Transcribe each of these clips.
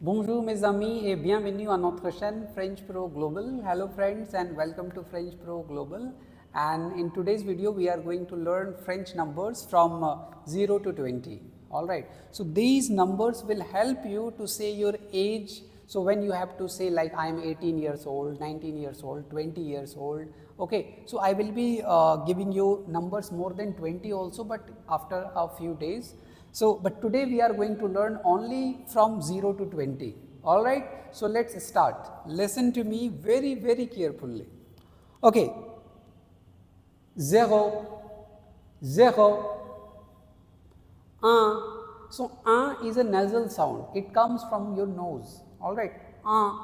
Bonjour mes amis et bienvenue à notre chaîne French Pro Global. Hello friends and welcome to French Pro Global, and in today's video we are going to learn French numbers from 0 to 20. Alright, so these numbers will help you to say your age. So when you have to say like I am 18 years old, 19 years old, 20 years old, okay, so I will be giving you numbers more than 20 also, but after a few days. So, but today we are going to learn only from 0 to 20. Alright, so let's start. Listen to me very carefully. Okay, 0, 0, 1. So, 1 is a nasal sound, it comes from your nose. Alright, 1.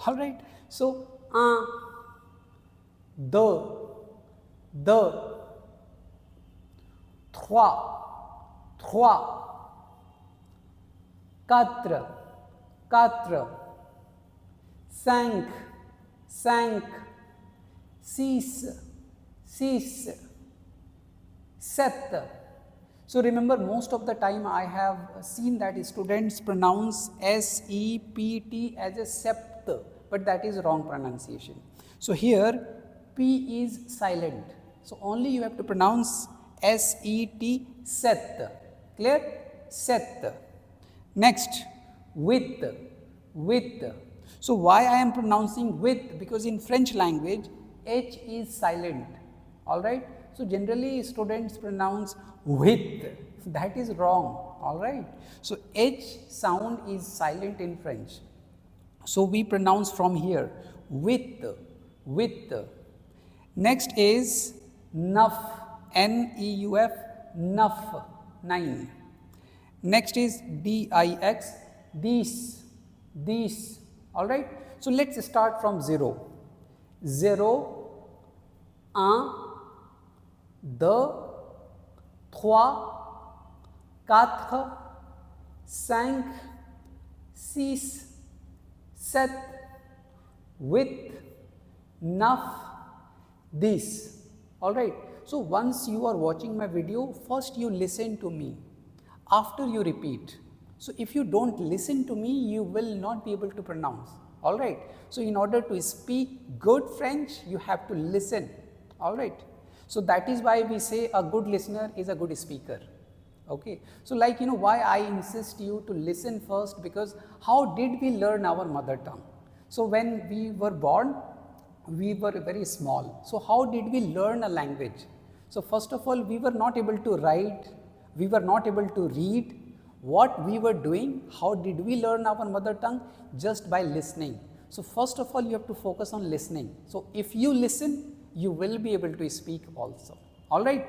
Alright, so 1, 2, 3, 4, 5, 6, 7. So remember, most of the time I have seen that students pronounce S-E-P-T as a sept, but that is wrong pronunciation. So here P is silent, so only you have to pronounce S-E-T, set. Clear? Set. Next, with. So why I am pronouncing with? Because in French language H is silent. Alright, so generally students pronounce with, that is wrong. Alright, so H sound is silent in French, so we pronounce from here with. Next is neuf, N-E-U-F, neuf, 9. Next is D-I-X, this. Alright, so let's start from 0. 0, 1, 2, 3, 4, 5, 6, 7, 8, 9, 10. Alright, so once you are watching my video, first you listen to me, after you repeat. So if you don't listen to me, you will not be able to pronounce. Alright, so in order to speak good French, you have to listen. Alright, so that is why we say a good listener is a good speaker. Okay, so like why I insist you to listen first, because how did we learn our mother tongue? So when we were born, we were very small. So how did we learn a language? So first of all, we were not able to write, we were not able to read. What we were doing, how did we learn our mother tongue? Just by listening. So first of all, you have to focus on listening. So if you listen, you will be able to speak also. Alright,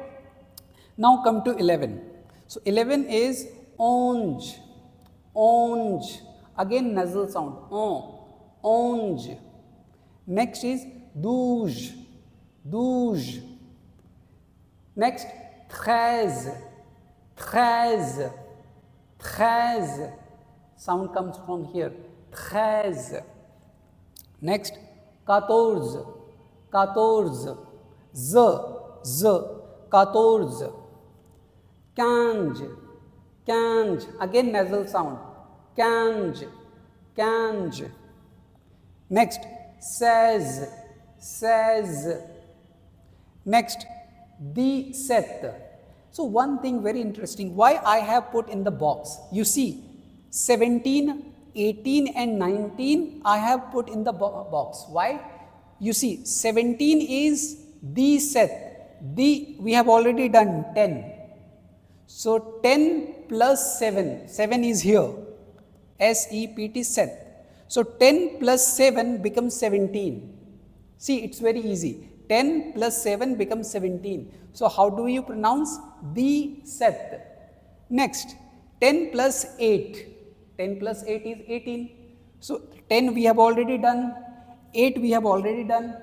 now come to 11. So 11 is onge, again nasal sound, onge. Next is douze. Next, 13. Sound comes from here, 13. Next, 14. Z, 14. 15. Again nasal sound, 15. Next, 16. Next, 17. So one thing very interesting, why I have put in the box, you see 17, 18 and 19 I have put in the box. Why? You see 17 is the set, we have already done 10. So 10 plus 7, 7 is here, S-E-P-T, set. So 10 plus 7 becomes 17. See, it's very easy. 10 plus 7 becomes 17. So how do you pronounce? The set. Next, 10 plus 8. 10 plus 8 is 18. So 10 we have already done, 8 we have already done.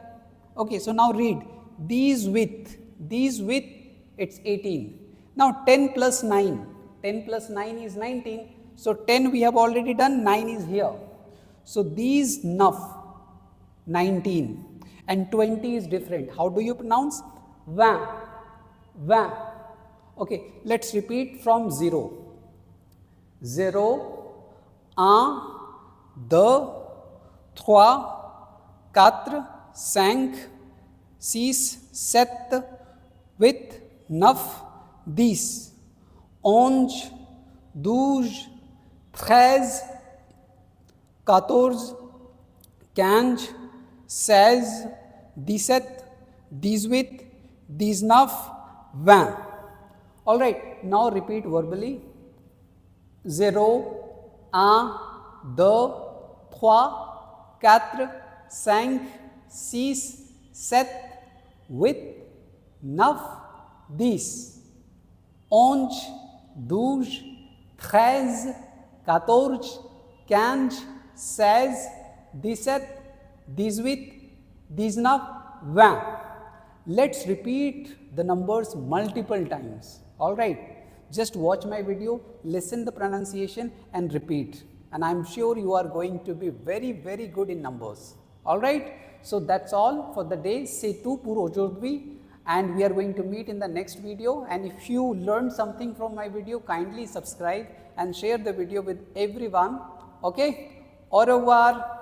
Okay, so now read. These with, it's 18. Now 10 plus 9. 10 plus 9 is 19. So 10 we have already done, 9 is here. So these nuff, 19. And 20 is different. How do you pronounce? 20. Okay, let's repeat from 0. 0, un, deux, trois, quatre, cinq, six, sept, huit, neuf, dix, onze, douze, treize, 14, 15, 16, 17, 18, 19, 20. All right, now repeat verbally. 0, 1, 2, 3, 4, 5, 6, 7, 8, 9, 10, 11, 12, 13, 14, 15, 16, 17, 18, 19, 20. Let's repeat the numbers multiple times. All right. Just watch my video, listen the pronunciation and repeat. And I'm sure you are going to be very, very good in numbers. All right. So that's all for the day. Setu Puro Jodvi. And we are going to meet in the next video. And if you learned something from my video, kindly subscribe and share the video with everyone. Okay. Au revoir.